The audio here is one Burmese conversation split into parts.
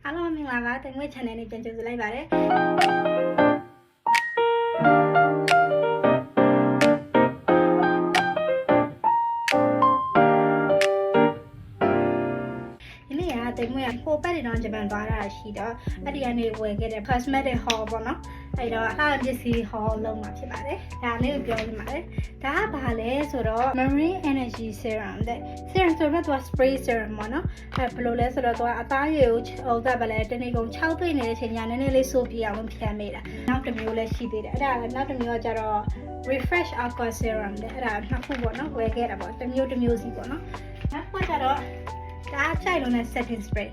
အားလုံးမင်္ဂလာပါတင်ငွေ channel နဲ့ပြန်ကြိုဆိုလိုက်ပါတယ်ဒီနေ့ကတင်ငွေကပိုပတ်တယ်တော့ဂျပန်သွားတာရှိတော့အဲ့ဒီကနေဝယ်ခဲ့တဲ့ cosmetic haul ပေါ့နော်အဲ့တော့အပစ္စည်း haul လုပ်မှာဖြစ်ပါတယ်ဒါလေးကိုပြောနေပါတယ်ဒါကဘာလဲဆိုတော့ marine energy serum တဲ့ serum ဆိုတော့ spray serum ပေါ့နော်အဲ့ဘယ်လိုလဲဆိုတော့အသားရည်ကိုဟိုကဘာလဲတနေ့ကုန်6တွေ့နေတဲ့အချိန်ညာနည်းနည်းလေးဆိုးပြအောင်ဖြန်းမိတာနောက်တစ်မျိုးလည်းရှိသေးတယ်အဲ့ဒါနောက်တစ်မျိုးကကျတော့ refresh aqua serum တဲ့အဲ့ဒါနှစ်ခုပေါ့နော်ဝယ်ခဲ့တာပေါ့တစ်မျိုးစီပေါ့နော်နောက်တစ်ခုကျတော့ဒါချိုက်လုံးနဲ့ setting spray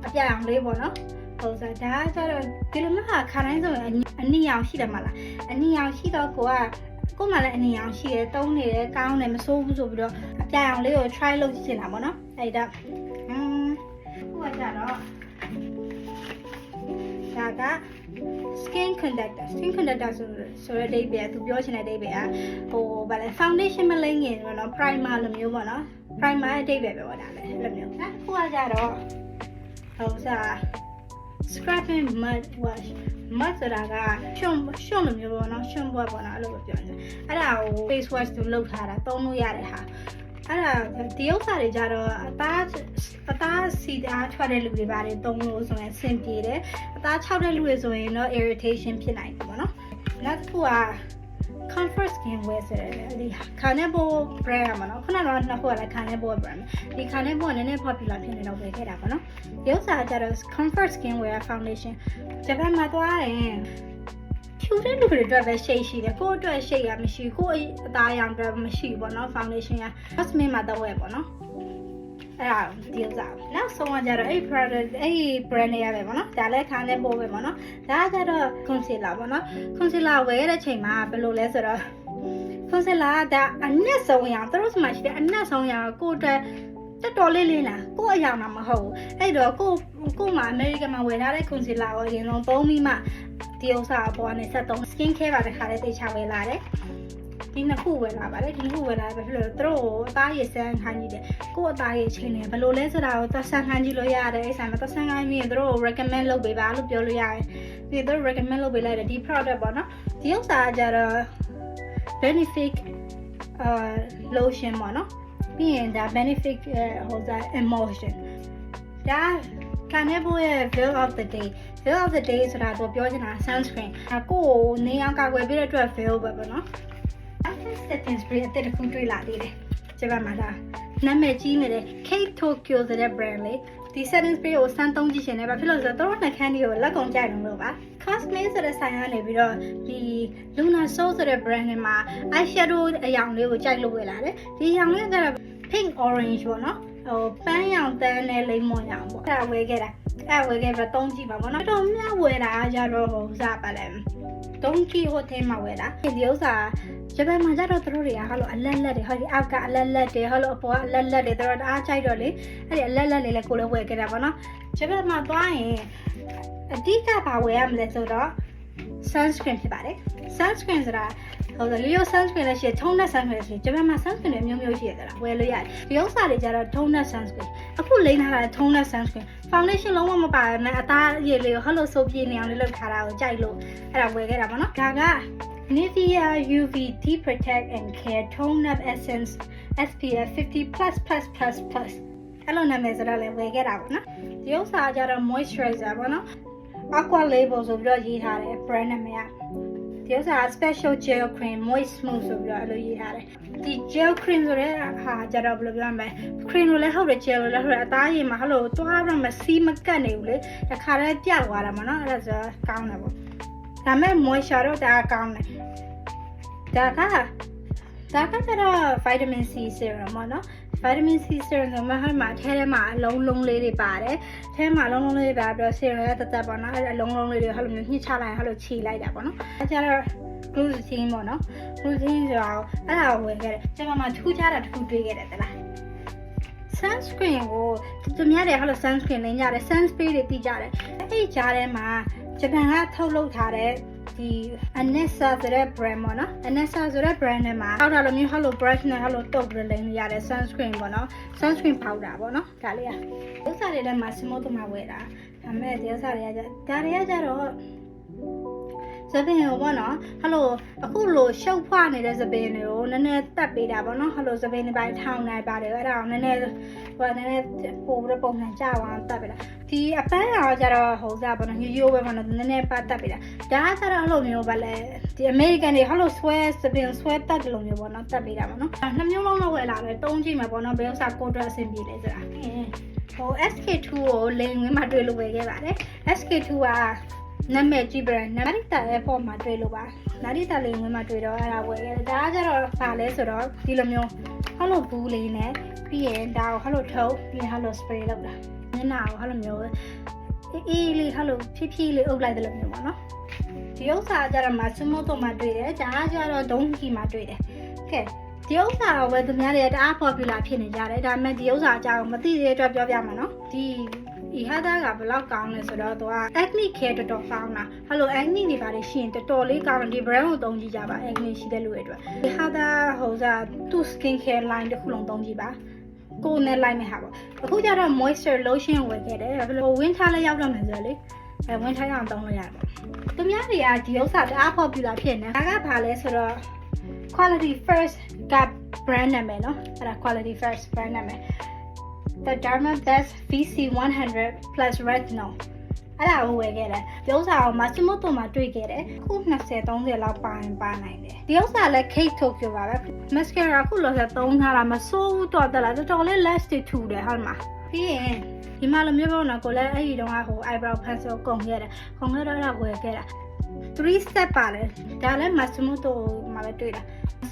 အပြအောင်လေးပေါ့နော်ဟိုစားဒါကျတော့ဒီလိုမှခါတိုင်းဆိုရင်အနီရောင်ရှိတယ်မလားအနီရောင်ရှိတော့ကိုမှလည်းအနီရောင်ရှိတယ်တုံးနေတယ်ကောင်းတယ်မဆိုးဘူးဆိုပြီးတော့အပြအောင်လေးကို try လုပ်ကြည့်ချင်တာပေါ့နော်အဲ့ဒါဟိုကကျတော့ဒါက skin conductor ဆိုတဲ့အဓိပ္ပာယ်သူပြောချင်တဲ့အဓိပ္ပာယ်ကဟိုဗာလဲ foundation မလိမ့်ငင်ပေါ့နော် primer လိုမျိုးပေါ့နော် primer အဓိပ္ပာယ်ပဲပေါ့ဒါလည်းအဲ့လိုမျိုးနော်ဟိုကကျတော့ဟိုစား scrubbing mud wash mud ဆိုတာကရှွန့်လိုမျိုးပေါ့နော်ရှွန့်ဘွက်ပေါ့နော်အဲ့လိုပဲပြောနေအဲ့ဒါကို face wash သူလုပ်ထားတာသုံးလို့ရတဲ့ဟာအဲ့ဒါဒီဥစ္စာတွေကြတော့အသားစီအားထွက်တဲ့လူတွေပါတယ်သုံးလို့ဆိုရင်ဆင်ပြေတယ်အသားခြောက်တဲ့လူတွေဆိုရင်တော့ irritation ဖြစ်နိုင်တယ်ပေါ့နော်နောက်တစ်ခုက comfort skin wear ဆိုတဲ့ဒီခါနေဘော brand မှာနော်ခုနကတော့နှစ်ခုကလည်းခါနေဘော brand ဒီခါနေဘောကနည်းနည်း popular ဖြစ်နေတော့ပဲခဲ့တာပေါ့နော်ဒီဥစ္စာကကျတော့ comfort skin wear foundation ဂျပန်မှာသွားရင်ဖြူတဲ့လူတွေအတွက်ပဲရှိတယ်ကိုယ့်အတွက်ရှိရမရှိကိုယ့်အသားရောင်အတွက်မရှိဘူးပေါ့နော် foundation က cosmetic မှာတော့ဝယ်ပေါ့နော်အဲ့ဒါဒီဥစ္စာနောက်ဆုံးကကျတော့အဲ့ product အဲ့ brand တွေရပဲပေါ့နော်ဒါလည်းခါနဲ့ပို့ပဲပေါ့နော်ဒါကကျတော့ concealer ပေါ့နော် concealer ဝယ်ရတဲ့ချိန်မှာဘယ်လိုလဲဆိုတော့ concealer ကဒါအနက်ဆုံးရောင်သူတို့စမှာရှိတဲ့အနက်ဆုံးရောင်ကိုအတွက်တော်လေးလေးလားကိုအရောင်တော့မဟုတ်ဘူးအဲ့တော့ကိုမှာ American မှာဝယ်ထားတဲ့ concealer ကိုအရင်ဆုံးသုံးပြီးမှဒီဥစ္စာအပေါ်ကနေ73 skin care ပါတစ်ခါလေးတိတ်ချဝယ်လာတယ်ဒီနှစ်ခုဝယ်လာပါတယ်ဒီနှစ်ခုဝယ်လာပဲဖြစ်လို့သူတို့ကိုအသားရည်စမ်းခိုင်းကြည့်တယ်ကို့အသားရည်ချင်းနေဘယ်လိုလဲဆိုတာကိုသက်ဆန်းခိုင်းကြည့်လို့ရတယ်အဲ့ဆိုင်မှာသက်ဆန်းခိုင်းပြီးရင်သူတို့ကို recommend လုပ်ပေးပါလို့ပြောလို့ရတယ်ပြီးသူတို့ recommend လုပ်ပေးလိုက်တယ်ဒီ product ပေါ့နော်ဒီဥစ္စာကကြတော့ benefit lotion ပေါ့နော်ပြီးရင်ဒါ benefit ဟိုစား emotion ဒါကနေပေါ်ရဲ့ veil of the day ဆိုတာတော့ပြောချင်တာ sunscreen ကိုကိုနေအောင်ကာကွယ်ပေးတဲ့အတွက် veil ပဲပေါ့နော် setting spray အတစ်ခုတွေ့လာသေးတယ်ဂျပန်မှာဒါနာမည်ကြီးနေတဲ့ Kate Tokyo ဆိုတဲ့ brand လေးဒီ setting spray ကိုစမ်းသုံးကြည့်ရှင်တယ်ဘာဖြစ်လို့လဲဆိုတော့နှာခမ်းလေးကိုလက်ကုန်ကြိုက်လို့ပါ Cosme ဆိုတဲ့ဆိုင်ကနေပြီးတော့ဒီ Luna Soul ဆိုတဲ့ brand နဲ့မှာ eyeshadow အရောင်လေးကိုကြိုက်လို့ဝယ်လာတယ်ဒီအရောင်လေးကတော့ pink orange ပေါ့နော်ဟိုပန်းရောင်တန်းနဲ့လိမ့်မွန်ရောင်ပေါ့အဲ့ဒါဝယ်ခဲ့တာအဲ့ဝယ်ခဲ့ပြီးတော့သုံးကြည့်ပါပေါ့နော်တော့မြဝယ်တာကြတော့ဟိုစားပါလဲဒုံကီဟိုတယ်မှာဝယ်တာဒီဥစ္စာဂျပန်မှာကြတော့သူတို့တွေကဟာလို့အလက်လက်တွေဟောဒီအောက်ကအလက်လက်တွေဟောလို့အပေါ်ကအလက်လက်တွေသူတို့အားကြိုက်တော့လေအဲ့ဒီအလက်လက်လေးလည်းကိုလည်းဝယ်ခဲ့တာပေါ့နော်ဂျပန်မှာသွားရင်အဓိကဘာဝယ်ရမလဲဆိုတော့ sunscreen ဖြစ်ပါတယ် sunscreen ဆိုတာဟိုလီယို sunscreen လည်းရှိတယ် tone နဲ့ sunscreen လည်းရှိတယ်ဂျပန်မှာ sunscreen တွေမျိုးမျိုးရှိရတယ်လားဝယ်လို့ရတယ်ဒီဥစ္စာတွေကြတော့ tone နဲ့ sunscreen အခုလိမ့်ထားတာ tone နဲ့ sunscreen foundation လုံးဝမပါဘူးနဲ့အသားရည်လေးကိုဟောလို့ဆိုပြနေအောင်လေးလုပ်ထားတာကိုကြိုက်လို့အဲ့ဒါဝယ်ခဲ့တာပေါ့နော်ဒါကNivea UV Deep Protect and Care Tone Up Essence SPF 50++++ အဲ့လိုနာမည်ဆိုတော့လည်းဝယ်ခဲ့တာပေါ့နော်ဒီဥစ္စာကြတော့ moisturizer ပေါ့နော် Aqua Label ဆိုပြီးတော့ရေးထားတယ် brand နာမည်ကဒီဥစ္စာ special gel cream moist smooth ဆိုပြီးတော့အဲ့လိုရေးထားတယ်ဒီ gel cream ဆိုတဲ့ဟာကြတော့ဘယ်လိုပြောမလဲ cream လို့လည်းဟုတ်တယ် gel လို့လည်းဟုတ်တယ်အသားရည်မှာဟလို့တွားတော့မစီးမကတ်နေဘူးလေတခါတည်းပြတ်သွားတာမနော်အဲ့ဒါဆိုကောင်းတယ်ပေါ့ဒါမဲ့ moisture တော့ဒါကောင်းတယ်ဒါကတော့ vitamin C serum ပေါ့နော် vitamin C serum ဆိုမှဟိုမှာထဲမှာအလုံးလေးတွေပါတယ်ထဲမှာအလုံးလေးတွေပါပြီးတော့ serum ရဲ့တက်ပေါ့နော်အဲ့အလုံးလေးတွေဟိုလိုမျိုးညှစ်ချလိုက်ဟိုလိုခြေလိုက်တာပေါ့နော်အဲ့ကျတော့ glutathione ပေါ့နော် glutathione ဆိုတော့အဲ့ဒါကိုဝယ်ခဲ့တယ်ကျွန်မမှထူးခြားတာတစ်ခုတွေ့ခဲ့တယ်တလား sunscreen ကိုသူများတွေဟိုလို sunscreen လင်းကြတယ် sun spray တွေတီးကြတယ်အဲ့ဒီကြားထဲမှာဂျပန်ကထုတ်လုပ်ထားတဲ့ ဒီ Anessa ဆိုတဲ့ brand ပေါ့နော် Anessa ဆိုတဲ့ brand နဲ့မှာထောက်ထားလို့မျိုး hello brush နဲ့ hello top တွေလိမ့်ရတဲ့ sunscreen ပေါ့နော် sunscreen powder ပေါ့နော်ဒါလေးอ่ะဥစ္စာတွေထဲမှာ smooth တမဝယ်တာဒါပေမဲ့ဒီဥစ္စာတွေကဒါတွေကကြတော့စပင်းကိုပေါ့နော်ဟယ်လိုအခုလိုရှုပ်ဖွားနေတဲ့စပင်းတွေကိုနည်းနည်းတက်ပေးတာပေါ့နော်ဟယ်လိုစပင်းတွေပိုင်းထောင်းနိုင်ပါတယ်အဲ့ဒါကိုနည်းနည်းပို့ပြီးပုံစံကြအောင်တက်ပေးတာဒီအပန်းရောကြတော့ဟိုစားပေါ့နော်ရိုးပဲပေါ့နော်နည်းနည်းပါတက်ပေးတာဒါကကြတော့အဲ့လိုမျိုးပါလဲဒီ American တွေဟယ်လိုဆွဲစပင်းဆွဲတက်တယ်လို့မျိုးပေါ့နော်တက်ပေးတာပေါ့နော်နှစ်မျိုးလုံးလောက်ဝယ်လာတယ်တုံးကြည့်မှာပေါ့နော်ဘယ်ဥစ္စာကိုအတွက်အဆင်ပြေလဲဆိုတာဟို SK2 ကိုလိန်ဝင်းမှာတွေ့လို့ဝယ်ခဲ့ပါတယ် SK2 ကနာမည်ကြီး brand နာရီတာ airport မှာတွေ့လို့ပါနာရီတာလိန်ဝင်းမှာတွေ့တော့အဲ့ဒါဝယ်ခဲ့တယ်ဒါကကြတော့ဗာလဲဆိုတော့ဒီလိုမျိုးဟယ်လိုဘူးလေးနဲ့ပြီးရင်ဒါကိုဟယ်လိုထုတ်ပြီးရင်ဟယ်လို spray လုပ်တာမျက်နှာကိုဟယ်လိုမျိုးအေးလေးဟယ်လိုဖြည်းဖြည်းလေးအုပ်လိုက်တယ်လို့မျိုးပေါ့နော်ဒီဥစ္စာကြတော့မဆမို့တော့မှတွေ့တယ်ဒါကကြတော့ဒုံးကြီးမှာတွေ့တယ်ကဲဒီဥစ္စာကိုပဲသူများတွေတအား popular ဖြစ်နေကြတယ်ဒါပေမဲ့ဒီဥစ္စာအကြောင်းမသိတဲ့အတွက်ပြောပြမှာနော်ဒီဟာသားကဘယ်လောက်ကောင်းလဲဆိုတော့သူက acne care တော်တော်ကောင်းတာဟယ်လို acne တွေပါလေရှိရင်တော်တော်လေးကောင်းတယ်ဒီ brand ကိုသုံးကြည့်ကြပါ acne ရှိတဲ့လူတွေအတွက်ဒီဟာသားဟိုစားသူ skin care line တစ်ခုလုံးသုံးကြည့်ပါကိုယ်နဲ့ line မဲ့ဟာပေါ့အခုကျတော့ moisture lotion ဝယ်ခဲ့တယ်ဘယ်လို winter လည်းရောက်တော့မယ်ဆိုတော့လေwinter ရောက်အောင်သုံးလို့ရတယ်ပေါ့သူများတွေကဒီဥစ္စာတအား popular ဖြစ်နေဒါကဘာလဲဆိုတော့ quality first က brand နာမည်နော်အဲ့ဒါ quality first brand နာမည်The Derma Best VC100 plus retinol အဲ့ဒါကိုဝယ်ခဲ့တယ်ဒီဥစ္စာကိုမဆမို့တော့မှတွေ့ခဲ့တယ်ခု20-30လောက်ပါနိုင်တယ်ဒီဥစ္စာလည်း Kate Tokyo ပါပဲ mascara ခုလောဆက်သုံးထားတာမစိုးဘူးတော့တက်လာတော်လေး last ထူတယ်ဟုတ်မှာပြီးရင်ဒီမှာလိုမျိုးပေါ့နော်ကိုလည်းအဲ့ဒီတုန်းကဟို eyebrow pencil ကုန်ခဲ့တယ်တော့အဲ့ဒါဝယ်ခဲ့တာ3 step ပါလေဒါလည်းမဆမို့တော့မှာပဲတွေ့တာ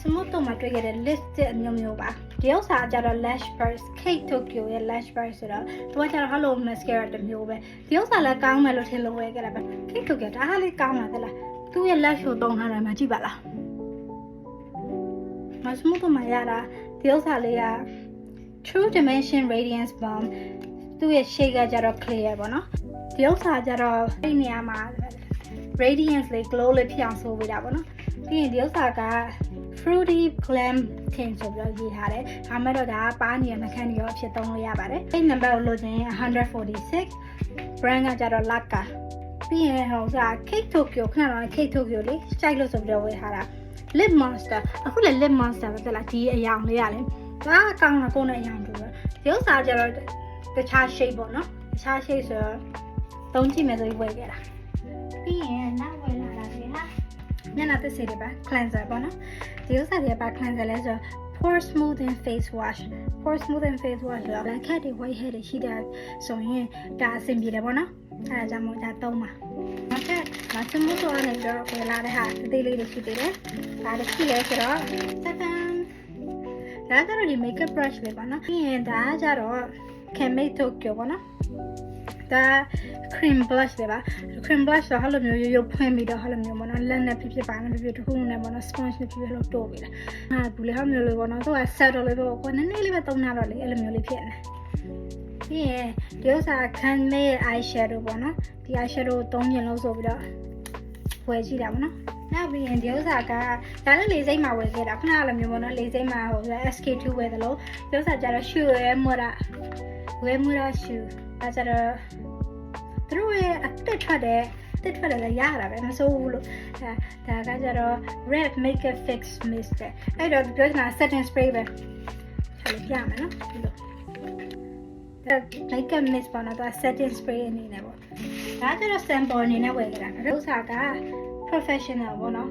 စမုတ်တော့မှာတွေ့ခဲ့တဲ့ list အမျိုးမျိုးပါဒီဥစ္စာကြတော့ lash brush Kate Tokyo ရဲ့ lash brush ဆိုတော့သူကကြတော့ hello mascara တစ်မျိုးပဲဒီဥစ္စာလည်းကောင်းမယ်လို့ထင်လို့ဝယ်ခဲ့တာပဲ Kate Tokyo ဒါဟာလေးကောင်းလာသလားသူ့ရဲ့ lash ကိုသုံးထားတယ်မှာကြည့်ပါလားမစမုတ်တော့မှာရတာဒီဥစ္စာလေးက True Dimension Radiance Balm သူ့ရဲ့ shade ကကြတော့ clear ပေါ့နော်ဒီဥစ္စာကြတော့အဲ့နေရာမှာ radiance လေး glow လေးဖြစ်အောင်ဆိုပေးတာပေါ့နော်ပြီးရင်ဒီဥစ္စာကfruity glam tint ဆိုပြီးရေးထားတယ်။ဒါမဲ့တော့ဒါကပါနေရနှခမ်းတွေရောအဖြစ်သုံးလို့ရပါတယ်။အဲ့ number ကိုလို့ချင်း146 brand ကကြတော့ Laka ပြီးရင်ဟိုက Kate Tokyo ခဏတော့ Kate Tokyo လေးစိုက်လို့ဆိုပြီးတော့ဝယ်ထားတာ lip monster အခုလည်း lip monster ပဲတက်လာဒီအယောင်လေးရလေဒါကကောင်းတာကိုယ်နဲ့အယောင်တူပဲဒီဥစ္စာကြတော့တခြား shape ပေါ့နော်တခြား shape ဆိုတော့သုံးကြည့်မယ်ဆိုပြီးဝယ်ခဲ့တာပြီးရင်နောက်ဝယ်လာတာလေဟာမျက်နှာသစ်စေးတွေပါ cleanser ပေါ့နော်ဒီဥစ္စာတွေပါ cleanser လဲဆိုတော့ pore smoothing face wash ဆိုတော့ black head တွေ white head တွေရှိတဲ့ဆိုရင်ဒါအဆင်ပြေတယ်ပေါ့နော်အဲဒါကြောင့်မို့ဒါသုံးပါနောက်ထပ်မဆမတော့လည်းတော့ဝယ်လာတဲ့ဟာအသေးလေးတွေရှိသေးတယ်ဒါတစ်ခုလဲဆိုတော့ဒါကတော့ဒီ makeup brush လေးပါနော်ပြီးရင်ဒါကကြတော့ Kate Tokyo ပေါ့နော်ဒါ cream blush လေပါ cream blush တော့ဟလိုမျိုးရိုးဖွင့်ပြီးတော့ဟလိုမျိုးပေါ့နော်လက်နဲ့ဖြစ်ပါနဲ့ဖြစ်တခုနဲ့ပေါ့နော် sponge နဲ့ဖြစ်လို့တိုးပေးတာဟာဘူးလေဟလိုမျိုးလေးပေါ့နော်သူက set တော့လေးပေါ့ကိုနည်းနည်းလေးပဲသုံးထားတော့လေအဲ့လိုမျိုးလေးဖြစ်နေပြီးရင်ဒီဥစ္စာ Canme eye shadow ပေါ့နော်ဒီ eye shadow သုံးရင်လို့ဆိုပြီးတော့ဝယ်ကြည့်တာပေါ့နော်နောက်ပြီးရင်ဒီဥစ္စာကဒါလည်းလေစိမ့်မှာဝယ်ခဲ့တာခုနကလိုမျိုးပေါ့နော်လေစိမ့်မှာဟို SK2 ဝယ်တယ်လို့ဒီဥစ္စာကျတော့ shoe ရဲ့ Mura shoe ဒါကျတော့သူတို့ရဲ့အသက်ထွက်တယ်လည်းရတာပဲမဆိုးဘူးလို့ဒါကကြတော့ red makeup fix mist အဲ့တော့ပြောချင်တာ setting spray ပဲဆက်ပြမယ်နော်ဒီလို makeup mist ပေါ့နော်ဒါ setting spray အနေနဲ့ပေါ့ဒါကျတော့ sample အနေနဲ့ဝယ်ကြတာဥစ္စာက professional ပေါ့နော်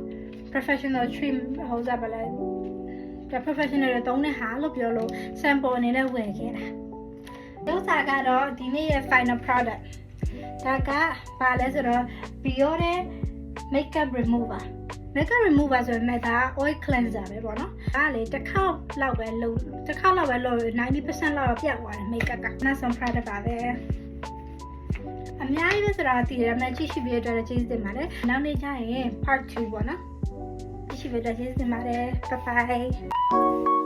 professional trim ဟိုစားပါလဲဒါ professional တွေသုံးတဲ့ဟာလို့ပြောလို့ sample အနေနဲ့ဝယ်ခဲ့တာဥစ္စာကတော့ဒီနေ့ရဲ့ final productဒါကဘာလဲဆိုတော့ Biore makeup remover ဆိုရင်ဒါ oil cleanser ပဲပေါ့နော်ဒါလေတစ်ခေါက်လောက်ပဲလုပ် 90% လောက်ပြောက်သွားတယ် makeup ကနောက်ဆုံး product ပါပဲအများကြီးပဲဆိုတော့တည်ရမယ်ကြည့်ရှိပြီးတော့ကျေးဇူးတင်ပါတယ်နောက်နေ့ကျရင် part 2ပေါ့နော်ကြည့်ရှိပြီးတော့ကျေးဇူးတင်ပါတယ် bye bye